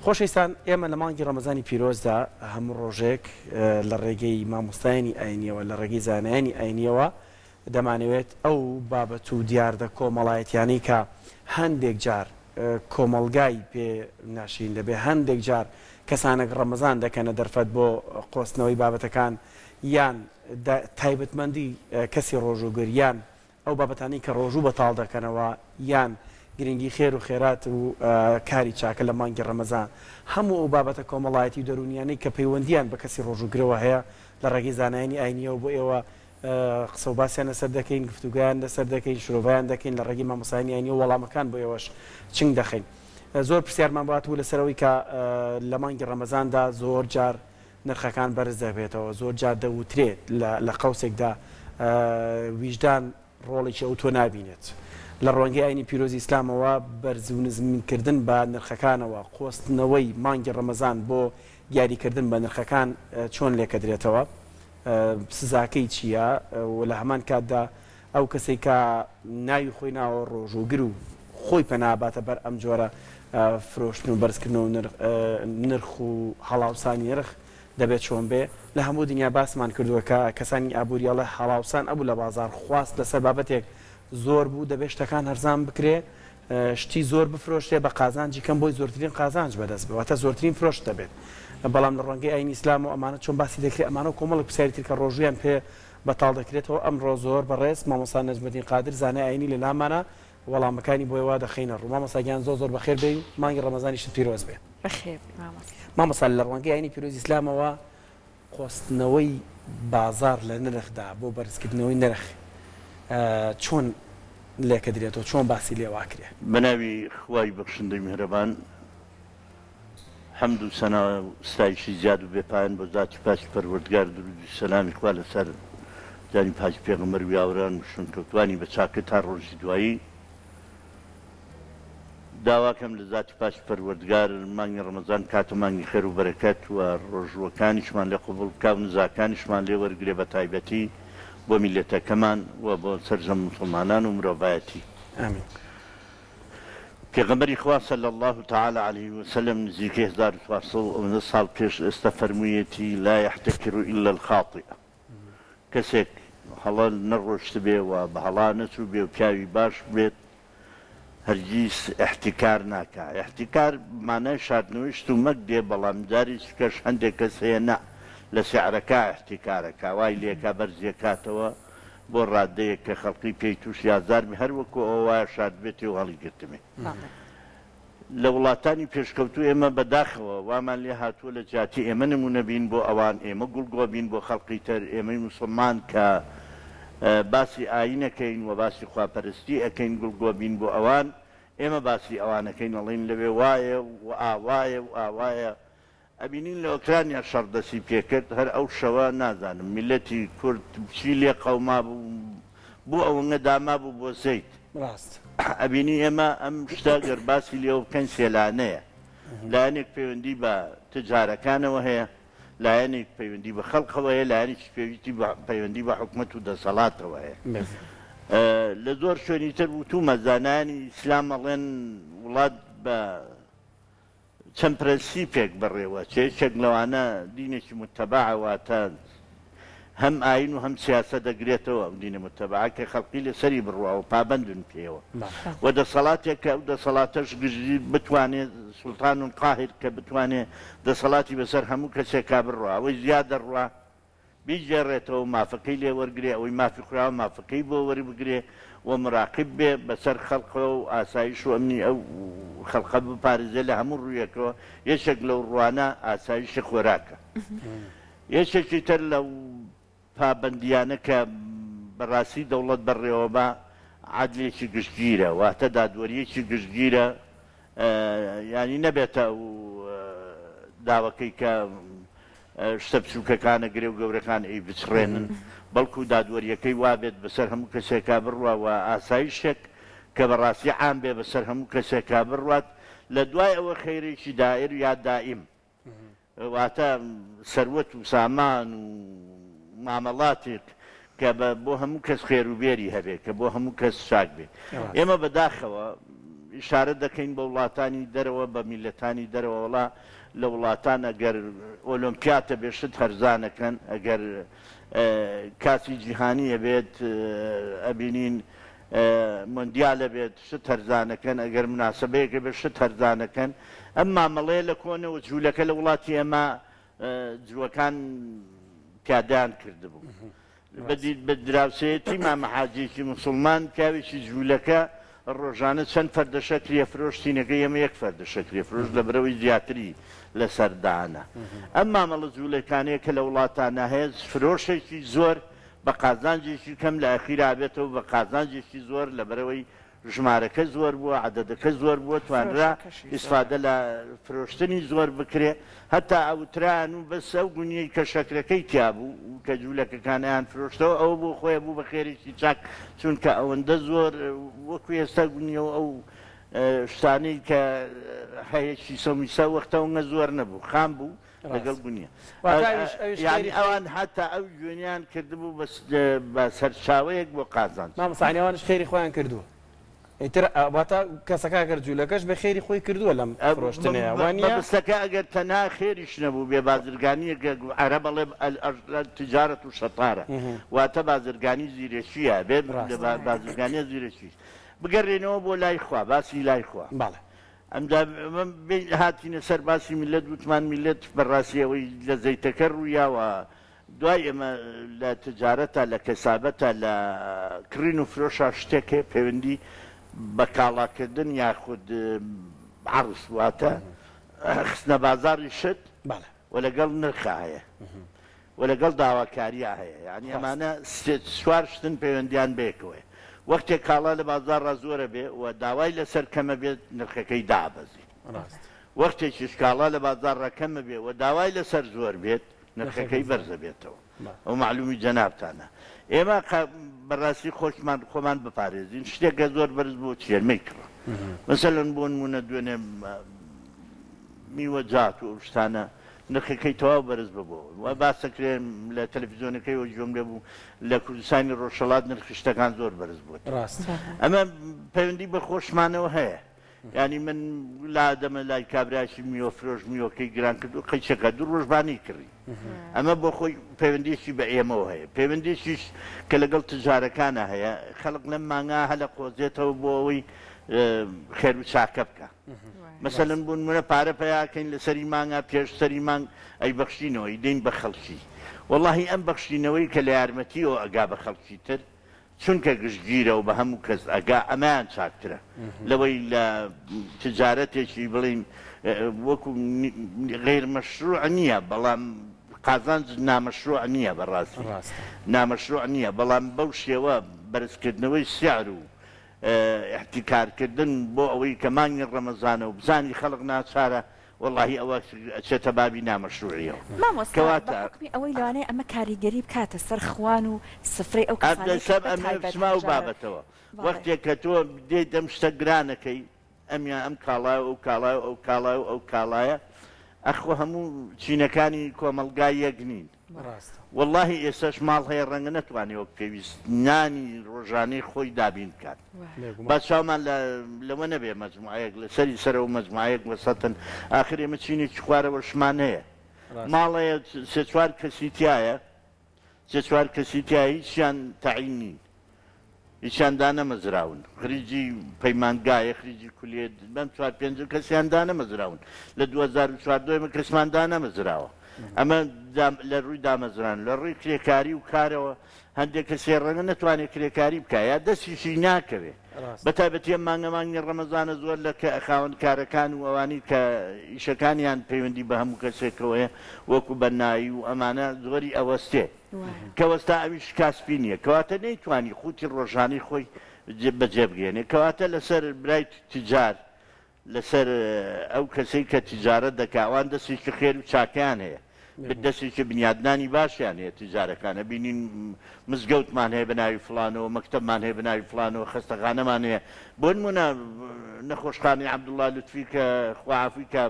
خۆشەویستان ئێمە لە مانگی ڕەمەزانی پیرۆزدا هەموو ڕۆژێک لە ڕێگەی مامۆستایانی ئاینیەوە لە ڕێگەی زانایانی ئاینیەوە دەمانەوێت ئەو بابەت و دیاردە کۆمەڵایەتیانی کە هەندێک جار کۆمەلگای پێ ناشین دەبێ هەندێک جار کەسانێک ڕەمەزان دەکەنە دەرفەت بۆ قۆستنەوەی بابەتەکان یان تایبەتمەندی کەسی ڕۆژوگەر یان ئەو بابەتانی کە ڕۆژوو بەتاڵ دەکەنەوە یان گرنگی خێر و خێرات و کاری چاکە لە مانگی ڕەمەزان هەموو ئەو بابەتە کۆمەڵایەتی دەرونیانەی کە پەیوەندیان بە کەسی ڕۆژوگرەوە هەیە لە ڕێگەی زانایانی ئاینیەوە بۆ ئێوە قسە و باسییان لەسەر دەکەین گفتوگویان لەسەر دەکەین شرۆڤیان دەکەین لە ڕێگەی مامۆستایانی ئاینیەوە وەڵامەکان بۆ ئێوەش چنگ دەخەین زۆر پرسیارمان باتبوو لەسەرەوەی کە لە مانگی ڕەمەزاندا زۆر جار نرخەکان بەرز دەبێتەوە زۆر جار دەوترێت لە قەوسێکدا ویژدان ڕۆڵێکی ئەو تۆ نابینێت لە ڕوانگەی ئاینی پیرۆزی ئیسلامەوە بەرز و نزمینکردن بە نرخەکانەوە قۆستنەوەی مانگی ڕەمەزان بۆ دیاریکردن بە نرخەکان چۆن لێکە درێتەوە سزاکەی چییە و لە هەمان کاتدا ئەو کەسێک کە ناوی خۆی ناوە ڕۆژوگر و خۆی پەناباتە بەر ئەم جۆرە فرۆشتن و بەرزکردنەوە نرخ و هەڵاوسانی نرخ دەبێت چۆن بێ لە هەموو دنیا باسمان کردووە کە کەسانی ئابووریاڵە هەڵاوسان ئەبوو لە بازار خواست لەسەر بابەتێک زۆر بوو دەبێت شتەکان هەرزان بکرێ شتی زۆر بفرۆشتێ بە قازانجی کەم بۆی زۆرترین قازانج بەدەست بواتە زۆرترین فرۆشت دەبێت بەڵام لە ڕوانگەی ئاینی ئیسلام و ئەمانە چۆن باسی دەکرێت ئەمانە کۆمەڵک پرسیارێتی کە ڕۆژویان پێ بەتاڵ دەکرێتەوە ئەمڕۆ زۆر بەڕێز مامۆستا نەجمەدین قادر زانای ئاینی لە لامانە وەڵامەکانی بۆی وا دەخینە ڕوو مامۆستاگیان زۆر بەخێر بێ مانگی ڕەمەزانیشت پیرۆز بێ بەخێر مامۆستا لە ڕوانگەی ئاینی پیرۆزی ئیسلامەوە خۆستنەوەی بازار لە نرخدا بۆ بەرزکردنەوەی نرخ چۆن لێکە درێتەوە چۆن باسی لێواکرێ بەناوی خوای بەخشندەی میهرەبان حەمد و سەنا و ستایشی زیاد و بێپایان بۆ ذاتی پاکی پەروەردگار درود و سەلامی خوا لەسەر جانی پاکی پێغەمبەر و یاوەران و شونکەوتوانی بە چاکە تا ڕۆژی دوایی داواکەم لە ذاتی پاکی پەروەردگار مانگی ڕەمەزان کاتە مانگی خێر و بەرەکەت و ڕۆژوەکانیشمان لێ قبوڵ بکا و نزاکانیشمان لێ وەرگرێ بە تایبەتی بۆ میلەتەکەمان و بۆ سەرجەم مسلمانان و مرۆڤایەتی ئامین پێغەمبەری خوا صلی الله تعالی علیه وسلم نزیکەی 1400 ساڵ پێش ئێستا فەرموویەتی لا يحتكر إلا الخاطئ کەسێک هەڵە نەڕۆشت بێ و بە هەڵا نەچوو بێ و پیاوی باش بێت هەرگیز احتیکار ناکە احتیکار مانای شاردنەوەی شتومەک دێ بەڵام جاری کەش هەندێک کەس هەیە نە لە سیعرەکە احتیکارەکە وای لێکا بەرزیەکاتەوە بۆ ڕادەیەک کە خەڵقی پێی تووش یازارمی هەروەکو ئەو وایە شاد بێتی و هەڵی گرتمێ لە وڵاتانی پێشکەوتو ئێمە بەداخەوە وامان لێ هاتووە لە جاتی ئێمە نمونە بین بۆ ئەوان ئێمە گوڵگۆ بین بۆ خەڵقی تر ئێمەی موسڵمان کە باسی ئاینەکەین و باسی خواپەرستی ئەەکەین گوڵگۆ بین بۆ ئەوان ئێمە باسی ئەوانەکەین ئەڵین لەوێ وایە و ئاوایە و ئاوایە ئەبینین لە ئۆکرانیا شەڕدەسی پێکرد هەر ئەو شەوە نازانم میلەتی کورد چی لێ قەوما بوو بۆ ئەوەنە داما بوو بۆ سەیت ڕاست ئەبینی ئێمە ئەم شتە گەرباسی لێوە بکەین سێلانەیە لایەنێک پەیوەندی بە تجارەکانەوە هەیە لایەنێک پەیوەندی بە خەڵقەوە هەیە لایەنێکی پەیوەندی بە حکومەت و دەسەڵاتەوە هەیە لە زۆر شوێنی تر وتومە زانانی ئیسلام ئەڵێن وڵات بە چەند پرەنسیپێک بڕێوە چێچێک لەوانە دینێکی متتەبعەواتە هەم ئاین و هەم سیاسە دەگرێتەوە ئەو دینە متتەبعە کە خەڵقی لەسەری بڕوە و پابەندن پێوە و دەسەڵاتێک کە ئەو دەسەڵاتەش گژی بتوانێت سوڵتان و قاهر کە بتوانێت دەسەڵاتی بەسەر هەموو کەسێکا بڕوە ئەوەی زیاد دەڕوە بیجێڕێتەوە مافەکەی لێ وەرگێ ئەوەی مافی خوراوە مافەکەی بۆ وەربگرێ و مراقب بێ بەسەر خەڵقەوە و ئاسایش و ئەمنی ئەو خەڵقە بپارێزێ لە هەموو ڕوویەکەوە یەکێک لەو ڕوانە ئاسایشی خۆراکە یەکێکی تر لەو پابەندیانە کە بەڕاستی دەوڵەت بەڕێوەبە عادلێکی گشتگیرە واتە دادوەریەکی گشتگیرە ینی نەبێتە و داوەکەی کە شتە بچووکەکانە گرێ و گەورەکان ئەی بچڕێنن بەڵکو دادوەریەکەی وابێت بەسەر هەموو کەسێکا بڕوە و ئاسایشێک کە بەڕاستی عام بێ بەسەر هەموو کەسێکا بڕوات لە دوای ئەوە خەیرێکی دائیر یا دائیم واتە سەروەت و سامان و مامەڵاتێک کە بۆ هەموو کەس خێروبێری هەبێت کە بۆ هەموو کەس شاک بێت ئێمە بەداخەوە ئیشارە دەکەین بە وڵاتانی دەرەوە بە میلەتانی دەرەوە وڵا لە وڵاتان ئەگەر ئۆلۆمپیاتە بێشت هەرزانەکەن ئەگەر کاسی جیهانیە بێت ئەبینین مندیالە بێت شت هەرزانەکەن ئەگەر مناسبەیەکە بێت شت هەرزانەکەن ئەم مامەڵەیە لە کۆنەوە جوولەکە لە وڵاتی ئێمە جووەکان پیادان کردبوو بە دراوسەیەتی مامەحاجێکی موسڵمان پیاوێکی جوولەکە ڕۆژانە چەند فەردەشەکریە فرۆشتینەکە ئێمە یەک فەردەشەکریە فرۆش لە برەوەی زیاتری لە سەردانە ئەم مامەڵە جوولەکانەیە کە لە وڵاتانە هەیە فرۆشێکی زۆر بە قازانجێکی کەم لە ئەخیرا بێتەوە بە قازانجێکی زۆر لە بەرەوەی ژمارەکە زۆر بووە عەدەدەکە زۆر بووە توانرا ئیسفادە لە فرۆشتنی زۆر بکرێ هەتا ئەوتران و بەس ئەو گونیەی کە شەکرەکەی تیابوو کە جوولەکەکانیان فرۆشتەوە ئەو بۆ خۆی بوو بە خێرێکی چاک چونکە ئەوەندە زۆر وەکو ئێستا گونیەوە ئەو شتانەی کە هەیەکی سەمیسا وەختەوەنگە زۆر نەبوو خام بوو لەگەڵ بوونیە یعنی ئەوان هەتا ئەو جوێنیان کردبوو بە سەرچاوەیەک بۆ قازان مامۆستایانیش خێری خۆیان کردووە ئیتر واتە کەسەکە ئەگەر جوولەکەش بە خێری خۆی کردووە لەم فرۆشتنەیە وانە بەستەکە ئەگەر تەنها خێریش نەبوو بێ بازرگانیەکە عەرە بەڵێ تجارەت و شەتارە واتە بازرگانی زیرەشیە بێ بازرگانیە زیرەشی بگەڕێنەوە بۆ لای خوا باسی لای خوا باڵێ ئەمدا هاتینە سەر باسی میلەت وتمان میلەت بەڕاستیەوەی لە زەیتەکە ڕوویاوە دوای ئێمە لە تجارەتە لە کەسابەتە لە کڕین و فرۆشە شتێکێ پەیوەندی بە کاڵاکردن یاخود عەرز واتە خستنە بازاڕی شت و لەگەڵ نرخە هەیە و لەگەڵ داواکاریە هەیە یعنی ئەمانە سوار شتن پەیوەندیان بێکەوەی وەختێک کاڵا لە بازاڕ زۆرە بێ و داوای لەسەر کەمە بێت نرخەکەی دابەزی وەختێکیش کاڵا لە بازار ڕەکەمە بێ و داوای لەسەر زۆر بێت نرخەکەی بەرزە بێتەوە ئەو معلومی جەنابتانە ئێمە بەڕاستی خۆمان بپارێزین شتێکە زۆر بەرز بۆ چێرمەی کڕە مەسەلەن بۆ نمونە دوێنێ میوەجات و شتانە نرخەکەی تەواو بەرز ببوو و باسەکرێن لە تەلەڤیزیۆنەکەی وە جۆملێ بوو لە کوردستانی ڕۆژهەڵات نرخی شتەکان زۆر بەرز بووە ئەمە پەیوەندی بە خۆشمانەوە هەیە ینی من لادەمە لای کابرایشی میوەفرۆش میوەکەی گران کرد و قەیچەکە دوو ڕۆژبانی کڕی ئەمە بۆ خۆی پەیوەندێکی بە ئێمەوە هەیە پەیوەندێکیش کە لەگەڵ تجارەکانە هەیە خەڵق لەم مانگا هەلە قۆزێتەوە بۆ ئەوەی خێر و چاکە بکە مەسەلەن بوون منە پارە پەیاکەین لە سەری مانگا پێش سەری مانگ ئەی بەخشینەوەی دەین بە خەڵکی وەڵڵاهی ئەم بەخشینەوەی کە لە یارمەتیەوە ئەگا بە خەڵکی تر چونکە گشتگیرە و بە هەموو کەس ئەگا ئەمایان چاکترە لەوەی لە تجارەتێکی بڵین وەکو غیر مەشروع نییە بەڵام قازانج نامەشروع نییە بەڕاستی نامەشروع نییە بەڵام بەو شێوە بەرزکردنەوەی سیار و احتیکارکردن بۆ ئەوەی کە مانگی ڕەمەزانە و بزانی خەڵق ناچارە وەڵڵاهی ئەوە ئەچێتە بابی نامەشروعیەوە کەواتە ئەوەی لەوانەیە ئەمە کاریگەری بکاتە سەر خوان و سفرەی ئەو سەب ئەمە و بابەتەوە وەختێک کە تۆ دێت ئەم شتە گرانەکەی ئەمیان ئەم کاڵایە ئەو کاڵایە ئەو کاڵایە ئەو کاڵایە ئەخۆ هەموو چینەکانی کۆمەلگای یەک نین واللهی ئێستاش ماڵ هەیە ڕەنگە نەتوانێەوە پێویست نانی ڕۆژانەی خۆی دابین بکات با چاومان لەوە نەبێ مەجموعەیەک لە سەری سەرەوە مەجموعەیەک وەسەتن ئاخر ئێمە چینێکی خوارەوە شمان هەیە ماڵەیە سێ چوار کەسی تایە سێ چوار کەسی تایە هیچیان تەعین نین هیچیان دانەمەزراون خریجی پەیمانگایە خریجی کولێت بەم چوار پێنج کەسیان دانەمەزراون لە 2014 کەسمان دانەمەزراوە ئەمە لە ڕووی دامەزران لە ڕووی کرێکاری و کارەوە هەندێک کەسێ ڕەنگە نەتوانێت کرێکاری بکە یا دەستیشی ناکەوێ بەتایبەتی ئەم مانگەمانگی ڕەمەزانە زۆر لە خاوەن کارەکان و ئەوانی کە ئیشەکانیان پەیوەندی بە هەموو کەسێکەوەیە وەکو بەنایی و ئەمانە زۆری ئەوەستێ کەوەستا ئەویش کاسپی نییە کەواتە نەیتوانی خوتی ڕۆژانی خۆی بەجێبگێنێ کەواتە لەسەر برای تجار لەسەر ئەو کەسەی کە تجارەت دەکاوان دەستێکی خێر و چاکیان هەیە دەستێکی بنیادنانی باشیان هەیە تجارەکانە بینین مزگەوتمان هەیە بەناوی فلانەوە مەکتەبمان هەیە بەناوی فلانەوە خەستەخانەمان هەیە بۆ نمونە نەخۆشخانەی عەبدوڵڵا لوتفی کە خواعافی کە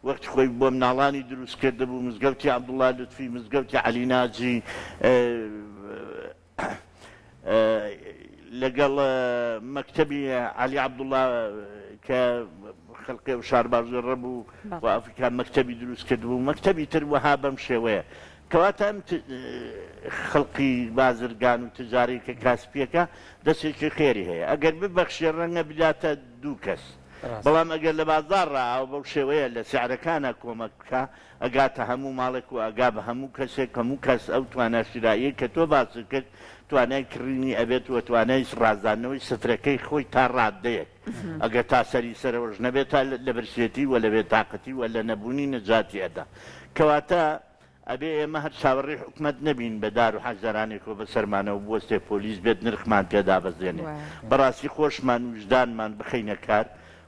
وەختی خۆی بۆ مناڵانی دروست کرده بوو مزگەوتی عەبدوڵڵا لوتفی مزگەوتی عەلی ناجی لەگەڵ مەکتەبی علی عەبدوڵڵا کە خەڵقی و شارباژێ ڕەبوو و ئەفریقا مەکتەبی دروست کردبوو مەکتەبی تر وەها بەم شێوەیە کەواتە ئەم خەڵقی بازرگان و تجاری کە کاسپیەکە دەستێکی خێری هەیە ئەگەر ببەخشێ ڕەنگە بداتە دوو کەس بەڵام ئەگەر لە بازار ڕاو بەو شێوەیە لە سیعرەکانە کۆمەک بکە ئەگاتە هەموو ماڵێک و ئەگا بە هەموو کەسێک هەموو کەس ئەو تواناشرایی کە تۆ باس کرد توانای کڕینی ئەبێت و توانای ڕازدانەوەی سفرەکەی خۆی تا ڕادەیەک ئەگەر تا سەری سەرەوەش نەبێت تا لە برسێتی و لە بێتاقەتی و لە نەبوونی نەجاتی ئەدا کەواتە ئەبێ ئێمە هەر چاوەڕێی حکومەت نەبین بە دار و حەجارانێکەوە بە سەرمانەوە بوەستێ پۆلیس بێت نرخمان پێدا بەزێنێ بەڕاستی خۆشمان و وجدانمان بخەینە کار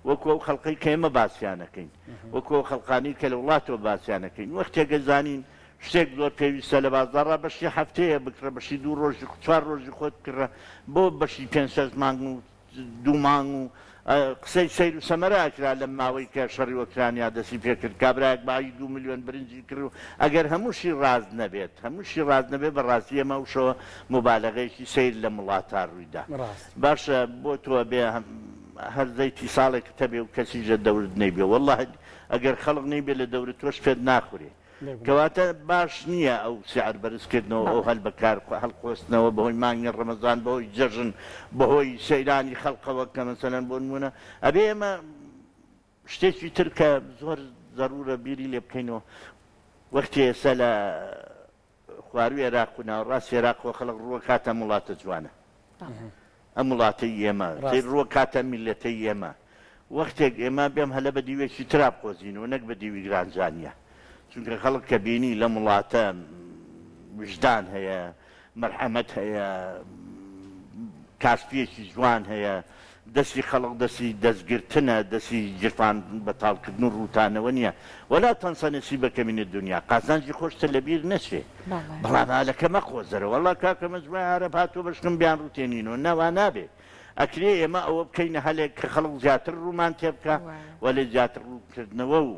وەکو ئەو خەڵقی کە ئێمە باسییانەکەین وەکو ئەو خەڵقانی کە لە وڵاتەوە باسییانەکەین وەختێکە زانین شتێک زۆر پێویستە لە بازارڕا بەشی هەفتەیە بکرە بەشی دوو ڕۆژی چوار ڕۆژی خۆت کڕە بۆ بەشی پێنج مانگ و دوو مانگ و قسەی سیر و سەمەراکرا لە ماوەی کە شەڕی وەکرانیا دەستی پێکرد کابراایك باوی 2 میلیۆن برنجی کرد و ئەگەر هەمووشی ڕاز نەبێت هەمووشی ڕاز نەبێت بەڕاستی ئەمە وشەوە مبالەغەیەکی سیر لە وڵاتە ڕوویدا باشە بۆ تۆ بێ هەرزەیتی ساڵێک تەبێ و کەسیژە دەورت نەیبێ والله ئەگەر خەڵق نەیبێ لە دەورت تۆش پێت ناخورێ کەواتە باش نییە ئەو سیعر بەرزکردنەوە ئەو هەل بەکار هەڵخۆستنەوە بەهۆی مانگی ڕەمەزان بەهۆی جەژن بەهۆی سەیرانی خەڵقەوە کە مەسەلەن بۆ نمونە ئەبێ ئێمە شتێکی تر کە زۆر ضرورە بیری لێ بکەینەوە وەختی ئێستا لە خواروی عێراق و ناوەڕاستی عێراقەوە خەڵق ڕووە کاتە وڵاتە جوانە ئەم وڵاتەی ئێمە ڕووە کاتە میلەتەی ئێمە وەختێک ئێمە بێم هەلە بە دیوێکی تراب قۆزینەوە نەک بە دیوی گرانجانیە چونکە خەڵک کە بینی لە وڵاتە وجدان هەیە مەرحەمەت هەیە کاسپیەکی جوان هەیە دەستی خەڵق دەستی دەستگرتنە دەستی جرفان بەتاڵکردن و ڕووتانەوە نییە وەلا تەنسە نەسیبەکە منە دنیا قازانجی خۆشتە لەبیر نەچێ بەڵام هەلەکە مەخۆزەرە وەڵا کاکە مەجموعە عەرەب هاتووە بەشکم بیان ڕوتێنینەوە ناوا نابێ ئەکرێ ئێمە ئەوە بکەینە هەلێک کە خەڵق زیاتر ڕوومان تێ بکە وەلێ زیاتر ڕووکردنەوە و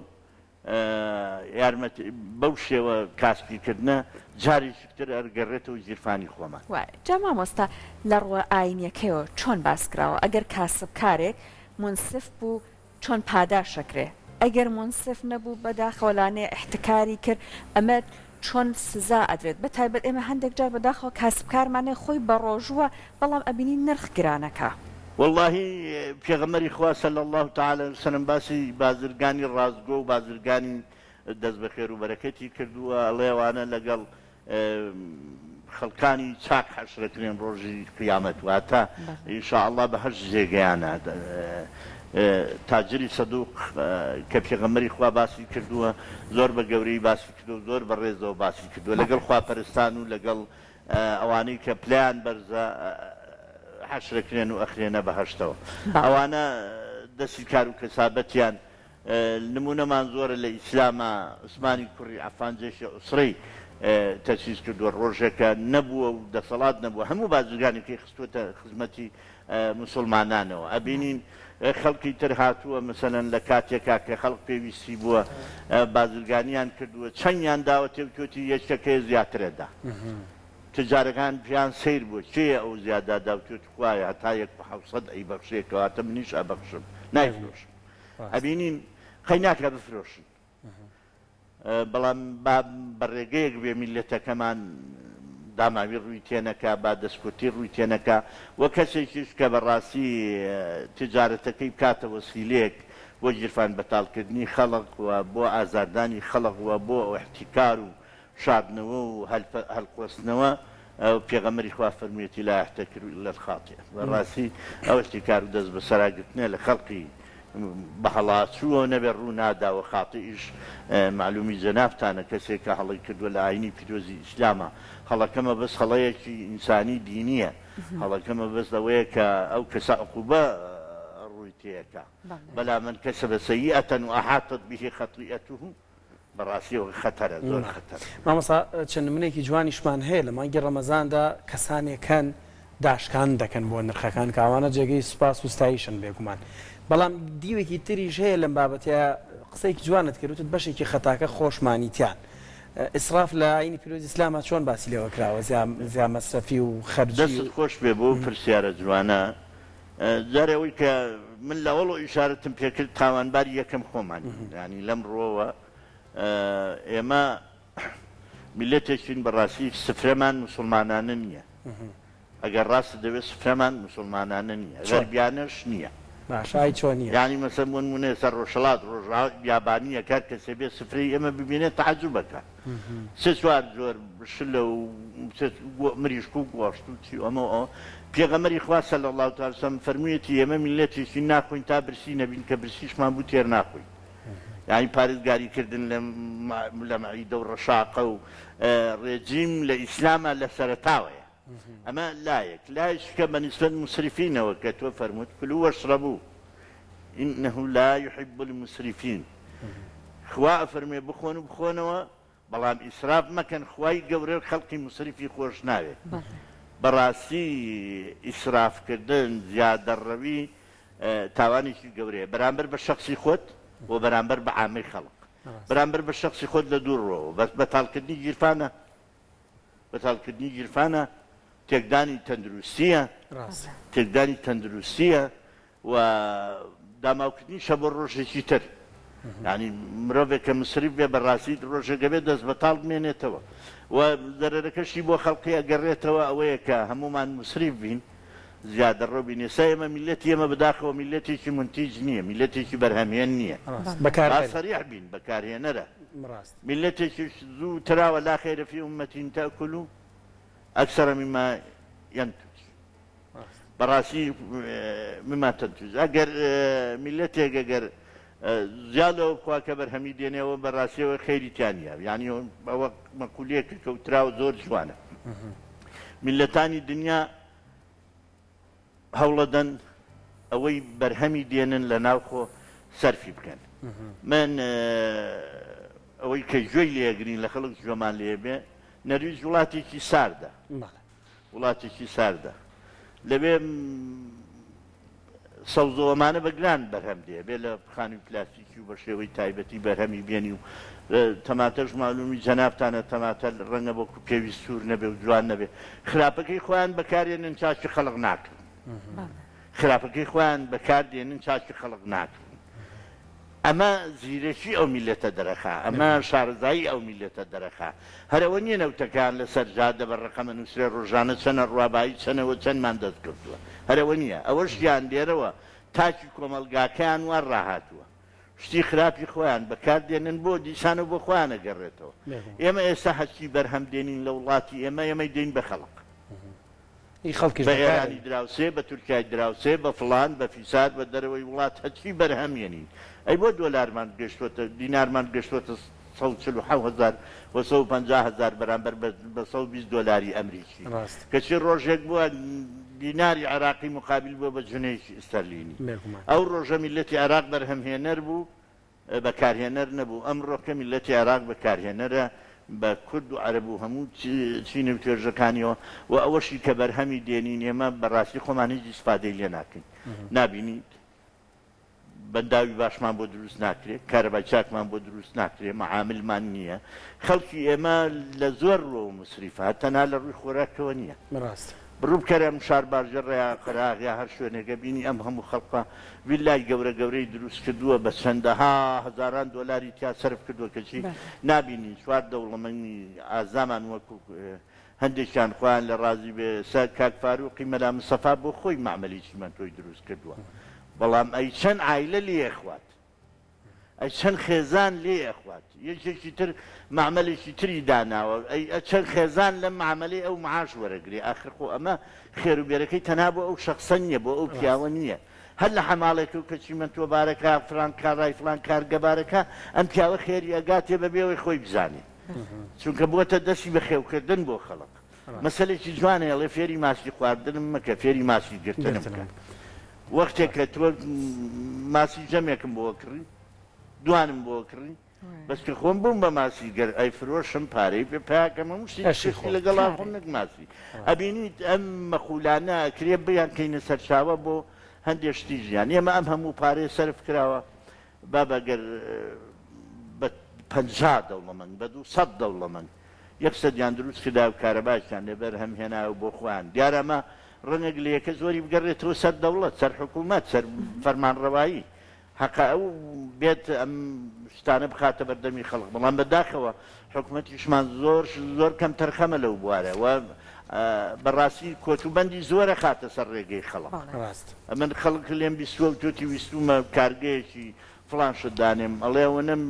یارمەتی بەو شێوە کاسپیکردنە جارێکتر ئەرگەڕێتەوە جیرفانی خۆمان جا مامۆستا لە ڕوە ئاینیەکەیەوە چۆن باسکراوە ئەگەر کاسبکارێک منسف بوو چۆن پاداشەکرێ ئەگەر منسف نەبوو بەداخەوەلانێ احتکاری کرد ئەمە چۆن سزا ئەدرێت بەتایبەت ئێمە هەندێک جار بەداخەوە کاسبکارمانێ خۆی بەڕۆژووە بەڵام ئەبینی نرخ گرانەکە والله پێغەمبەری خوا صلی الله تعالی وسلم باسی بازرگانی ڕازگۆ و بازرگانی دەست بەخێر و بەرەکەتی کردووە ئەڵێ ئەوانە لەگەڵ خەڵکانی چاک حەشرەکرێن ڕۆژی قیامەت واتە ئینشاءالله بە هەر جێگەیانە تاجری سەدوق کە پێغەمبەری خوا باسی کردووە زۆر بە گەورەی باسی کردو زۆر بە ڕێزەوە باسی کردووە لەگەڵ خواپەرستان و لەگەڵ ئەوانەی کە پلیان بەرزە حەشرەکرێن و ئەخرێنە بەهەشتەوە ئەوانە دەستی کار و کەسابەتیان نمونەمان زۆرە لە ئیسلامە عوسمانی کوڕی عەفان جێشی عوسرەی تەسیس کردووە ڕۆژێکە نەبووە و دەسەڵات نەبووە هەموو بازرگانێکی خستووەتە خزمەتی موسڵمانانەوە ئەبینین خەڵکی تر هاتووە مەسەلەن لە کاتێکا کە خەڵک پێویستی بووە بازرگانیان کردووە چەندیان داوە تێوتۆتی یەکەکەی زیاترەدا تجارەکان پیان سیر بوو چێ ئەو زیادا داوتێت خوایە هەتا 100 ئەی بەخشێکەواتە منیش ئەبەخشم نایفرۆشم ئەبینین قەیناکە بفرۆشن بەڵام بە ڕێگەیەک بێ میلەتەکەمان داماوی ڕووی تێنەکە با دەستکوتی ڕووی تێنەکە وە کەسێکیش کە بەڕاستی تجارەتەکەی بکاتە وەسیلەیەک بۆ جیرفان بەتاڵکردنی خەڵق و بۆ ئازاردانی خەڵق وە بۆ احتیکار و شاردنەوە و هەڵقۆستنەوە پێغەمبەری خوا فەرموویەتی لا یحتەکر إلا الخاطئ بەڕاستی ئەو احتیکار و دەست بەسەراگرتنە لە خەڵقی بە هەڵاچووە نەبێ ڕوو ناداوە خاتئیش معلومی جەنابتانە کەسێک کە هەڵی کردووە لە ئاینی پیرۆزی ئیسلامە هەڵەکەمە بەس هەڵەیەکی ئینسانی دینیە هەڵەکەمە بەس ئەوەیە کە ئەو کەسە عقوبە ڕووی تێیەکە بەلا من کەسب سەیئەة وأحاطت به خطيئته بەڕاستیەوە خەتەرە زۆر خەتەر مامۆستا چەند نمونەیەکی جوانیشمان هەیە لە مانگی ڕەمەزاندا کەسانێکەن داشکان دەکەن بۆ نرخەکان کاوانە جێگەی سوپاس و ستایشن بێگومان بەڵام دیوێکی تریش هەیە لەم بابەتەیە قسەیەکی جوانت کردوت بەشێکی خەتاکە خۆشمانیتیان ئیسراف لە ئاینی پیرۆزی ئیسلامە چۆن باسی لێوە کراوە زیان مەسرەفی و خەرجی دەستت خۆش بێ بۆ پرسیارە جوانە جارەوەی کە من لەوەڵ و ئیشارەتم پێکرد تاوانباری یەکەم خۆمان ینی لەم ڕۆوە ئێمە میلەتێکین بەڕاستی سفرەمان مسلمانانە نییە ئەگەر ڕاست دەوێت سفرەمان مسلمانانە نییە غەربیانەش نییە باشای چۆن نیە ینی مەسەڵ نمونێ سەر ڕۆژهەڵات ڕۆژ بیابانیە کار کەسێ بێ سفرەی ئێمە ببینێت تەعەجوبەکە سێ چوار جۆر شلە و مریشک و گۆشت و چی ئەمە پێغەمبەری خوا صلی الله تعالی وسلم فەرموویەتی ئێمە میلەتێکی ناخۆین تا برسی نەبین کە برسیشمان بوو تێر ناخۆین یعنی پارێزگاریکردن لە مەعیدە و ڕەشاقە و ڕێجیم لە ئیسلامە لە سەرەتاوەیە ئەمە لایەک کە بەنسبەت مسرفینەوە کە تۆ فەرمووت کلوا واشربوا إنه لا يحب المسرفين خوا فەرمێ بخۆن و بخۆنەوە بەڵام ئیسراف مەکەن خوای گەورە خەڵقی مسرفی خۆش ناوێت بەڕاستی ئیسرافکردن زیادەڕەوی تاوانێکی گەورەیە بەرامبەر بە شەخصی خۆت و بەرامبەر بە عامەی خەڵق بەرامبەر بە شەخصی خۆت لە دوور ڕۆ بەتاڵکردنی گیرفانە تێکدانی تەندروستیە و داماوکردنی شە بۆ ڕۆژێکی تر ینی مرۆڤێک کە مسریف بێ بەڕاستی ڕۆژێکە بێت دەست بەتاڵ بمێنێتەوە و زەرەرەکەشی بۆ خەڵقی ئەگەڕێتەوە ئەوەیە کە هەمومان مسریف بین زیادە ڕۆبین ئێستا ئێمە میلەتی ئێمە بەداخەوە میلەتێکی منتیج نییە میلەتێکی بەرهەمێن نییە سەریح بین بەکارهێنەرە میلەتێکی زوو تراوە لا خەیرە فی ئومەتین تەأکلوا ئەکسەرە مما ينتج بەڕاستی مما تنتج ئەگەر میلەتێک ئەگەر زیادەوە بخوا کە بەرهەمی دێنێەوە بەڕاستیەوە خەیریتیانە یعنی ئەوە مەقولەیەکە کەوتراوە زۆر جوانە میلەتانی دنیا هەوڵەدەن ئەوەی بەرهەمی دێنن لە ناوخۆ سەرفی بکەن من ئەوەی کە گوێی لێگرین لە خەڵک گوێمان لێ بێ نەرویج وڵاتێکی ساردە لەبێ سەوزەوەمانە بەگران بەرهەم دێ بێ لە خانی پلاستیکی و بە شێوەی تایبەتی بەرهەمی بێنی و تەماتەش معلومی جەنابتانە تەماتە ڕەنگە بۆ پێویست سوور نەبێ و جوان نەبێ خراپەکەی خۆیان بەکارێنن چاکی خەڵق ناکردن خراپەکەی خۆیان بەکاردێنن چاکی خەڵق ناکردن ئەمە زیرەکی ئەو میلەتە دەرەخا ئەمە شارەزایی ئەو میلەتە دەرەخا هەرەوە نیە نەوتەکان لەسەر جادە بە ڕقەمە نووسێ ڕۆژانە چەنە ڕوابایی چەنەوە چەندمان دەست کردووە هەرەوە نییە ئەوەش گیان دێرەوە تاکی کۆمەلگاکەیان وار ڕاهاتووە شتی خراپی خۆیان بەکاردێنن بۆ دیسانە بۆ خۆیان ئەگەڕێتەوە ئێمە ئێستا هەچی بەرهەم دێنین لە وڵاتی ئێمەی دێین بە خەڵق بە ئێرانی دراوسێ بە تورکای دراوسێ بە فڵان بە فیساد بە دەرەوەی وڵات هەچی بەرهەمێنین ئەی بۆ دۆلارمان گەشتوەتە دینارمان گەشتوەتە 147,000 و 150,000 بەرامبەر بە 120 دۆلاری ئەمریکی کەچی ڕۆژێک بووە دیناری عراقی مقابل بووە بە جنێکی ئستەرلینی ئەو ڕۆژە میلەتی عراق بەرهەمهێنەر بوو بەکارهێنەر نەبوو ئەمڕۆکە میلەتی عراق بەکارهێنەرە بە کورد و عەرەب و هەموو چینە و توێژەکانیەوە و ئەوەشی کە بەرهەمی دێنین ئێمە بەڕاستی خۆمان هیچ ئیسفادەی لێ ناکەین نابینیت بەنداوی باشمان بۆ دروست ناکرێت کارەبای چاکمان بۆ دروست ناکرێت مەعاملمان نییە خەڵکی ئێمە لە زۆر ڕۆ مسریفە تەنها لە ڕووی خۆراکەوە نییە بڕوو بکەرە ئەم شار بارژەڕێیا قەراغ یا هەر شوێنێکە بینی ئەم هەموو خەڵقا ویلای گەورەی دروست کردووە بە چەندەها هەزاران دۆلاری تیا سەرف کردووە کەچی نابینی چوار دەوڵەمەنی ئازامان وەکو هەندێکیان خۆیان لە ڕازی بێ سەر کاک فاروقی مەلا مستەفا بۆ خۆی مەعمەلی چیمەنتۆی دروست کردووە بەڵام ئەی چەند عایلە لێ ئەخوات ئەی چەند خێزان لێ ئەخوات یەکێکی تر معمەلێکی تری داناوە ئەی چەند خێزان لەم معاملەی ئەو معاش وەرەگرێ ئاخر خۆ ئەمە خێروبێرەکەی تەنها بۆ ئەو شەخسە نییە بۆ ئەو پیاوە نییە هەر لە حەماڵێک و کەچی من تۆ بارەکە فلان کارڕای فلان کارگەبارەکە ئەم پیاوە خێری ئەگاتێ بەبێەوەی خۆی بزانێ چونکە بووەتە دەستی بە خێوکردن بۆ خەڵق مەسەلێکی جوانە ئەڵێ فێری ماسی خواردنم مەکە فێری ماسی گرتنم بکە وەختێک کە تۆ ماسی جەمێکم بۆ کڕی دوانم بۆ کڕی بەسکە خۆم بووم بە ماسی گەر ئەی فرۆشم پارەی پێ پاکەمە شتی لەگەڵا خۆم نەک ماسی ئەبینیت ئەم مەخولانە ئەکرێ بیان کەینە سەرچاوە بۆ هەندێک شتی ژیان ئێمە ئەم هەموو پارەی سەرف کراوە بابەگەر بە 50 دەوڵەمەنگ بە 200 دەوڵەمەنگ 100 دروست کردا و کارەباشیان لەبەر هەمهێناوە بۆ خۆیان دیارەمە ڕەنێک لە یەکە زۆری بگەڕێتەوە سەر دەوڵەت سەر حکوومەت سەر فەرمانڕەوایی حەقا ئەو بێت ئەم شتانە بخاتە بەردەمی خەڵک بەڵام بەداخەوە حکوومەتیشمان زۆر کەم تەرخەمە لەو بوارە و بەڕاستی کۆچوبەندی زۆرە خاتە سەر ڕێگەی خەڵک ئەمن خەڵک لێم بیستووە و تۆتی ویستومە کارگەیەکی فڵان شت دانێم ئەڵێ ئەوەنم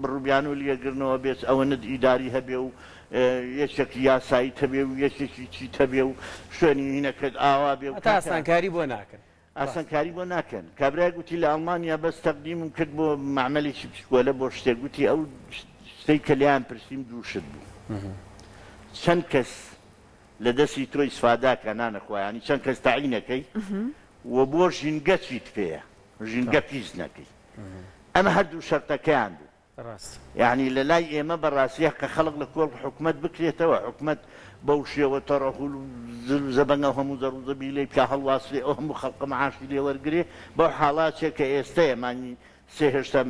بڕوبیان و لێگرنەوە بێت ئەوەنت ئیداری هەبێ و یەکێکی یاسایی هەبێ و یەکێکی چیت هەبێ و شوێنی هینەکەت ئاوا بێ و ئاسانکاری بۆ ناکەن ئاسانکاری بۆ ناکەن کابرای گوتی لە ئەڵمانیا بەس تەقدیمم کرد بۆ معمەلێکی پشکۆلە بۆ شتێک گوتی ئەو شتەی کە لیان پرسییم دووشت بوو چەند کەس لە دەستی تۆی سفاداکە نانەخوایانی چەند کەس تاعینەکەی و بۆ ژینگە چیت پێیە ژینگە پیس نەکەی ئەمە هەردوو شەرتەکەیان بوو یعنی لە لای ئێمە بەڕاستیە کە خەڵک لە کۆڵ حکومەت بکرێتەوە حکومەت بەو شێوە تەڕەحول زەبەنگە هەموو زەڕوزەبی لێ پیا هەڵواسێ ئەو هەموو خەڵقە مەعاشی لێ وەرگێ بەو حاڵاتێک کە ئێستا ئێمانی سێهێشتا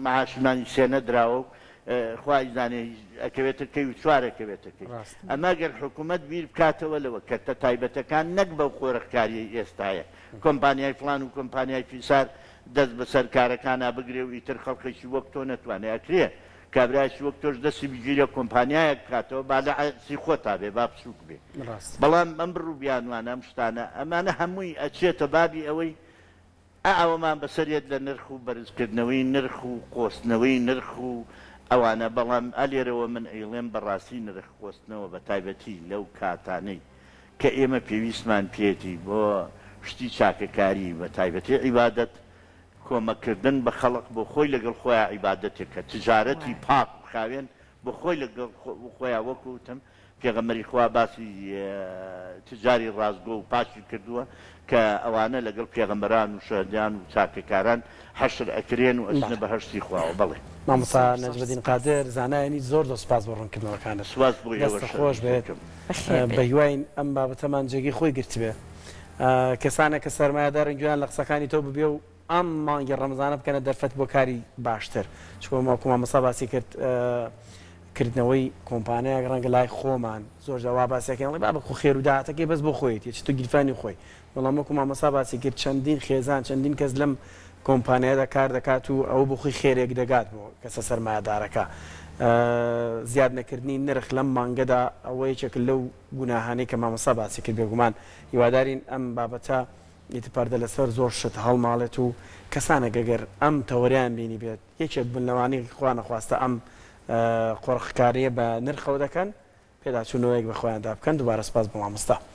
مەعاشمانی سێ نەدراوە و خوای زانێ ئەکەوێتە کەی و چوارەکەوێتەکەی ئەمە گەر حکوومەت بیر بکاتەوە لەوە کە تە تایبەتەکان نەک بەو خۆرەخکاری ئێستاە کۆمپانیای فلان و کۆمپانیای فیسار دەست بەسەر کارەکانە بگرێ و ئیتر خەڵکێکی وەک تۆ نەتوانێت ئەکرێ کابرایکی وەک تۆش دەستی بگیرە کۆمپانیایە بکاتەوە با لە سی خۆتا بێ با بچووک بێ بەڵام ئەم بڕووبیانوانە ئەم شتانە ئەمانە هەمووی ئەچێتە بابی ئەوەی ئەوەمان بەسەرێت لە نرخ و بەرزکردنەوەی نرخ و قۆستنەوەی نرخ و ئەوانە بەڵام ئەلێرەوە من ئەیڵێم بەڕاستی نرخ خۆستنەوە بە تایبەتی لەو کاتانەی کە ئێمە پێویستمان پێێتی بۆ شتی چاکەکاری بە تایبەتی عیبادەت کۆمەکردن بە خەڵق بۆ خۆی لەگەڵ خۆیان عیبادەتێکە تجارەتی پاک خاوێن بۆ خۆی لەگەڵ خۆیان وەکوتم پێغەمبەری خوا باسی تجاری ڕازگۆ و پاشی کردووە کە ئەوانە لەگەڵ پێغەمبەران و شەهیدان و چاکەکاران حەشر ئەکرێن و ئەچنە بەهەشتی خواوە بەڵێ مامۆستا نەجمەدین قادر زانایانی زۆر دەسپاس بۆ ڕوونکردنەوەکانت سواز بۆ دەستە خۆش بێت بە هیوای ئەم بابەتەمان جێگی خۆی گرت بێ کەسانە کە سەرمایه‌دارن گویان لە قسەکانی تۆ ببێ و ئەم مانگی ڕەمەزانە بکەنە دەرفەت بۆ کاری باشتر چکۆ ماکو مامۆستا باسی کرد کردنەوەی کۆمپانیایەک ڕەنگە لای خۆمان زۆر جاوا باسیەکەڵی با بخۆ خێر و داهاتەکەی بەس بۆ خۆیت چ تو گیرفانی خۆی بەڵام وەکو مامۆستا باسی کرد چەندین خێزان چەندین کەس لەم کۆمپانیادا کار دەکات و ئەو بۆ خۆی خێرێک دەگات بۆ کەسە سەرمایه‌دارەکە زیاد نەکردنی نرخ لەم مانگەدا ئەوە یەکێک لەو گوناهانەی کە مامۆستا باسی کرد بێگومان هیوادارین ئەم بابەتە ئیتیپاردە لەسەر زۆر شت هەڵماڵێت و کەسانە گەگەر ئەم تەوەریان بینی بێت یەکێک بن لەوانەی خوا نەخواستە ئەم قۆڕخکاریە بە نرخەوە دەکەن پێداچوونەوەیەک بە خۆیاندا بکەن دووبارە سپاس بۆ مامۆستا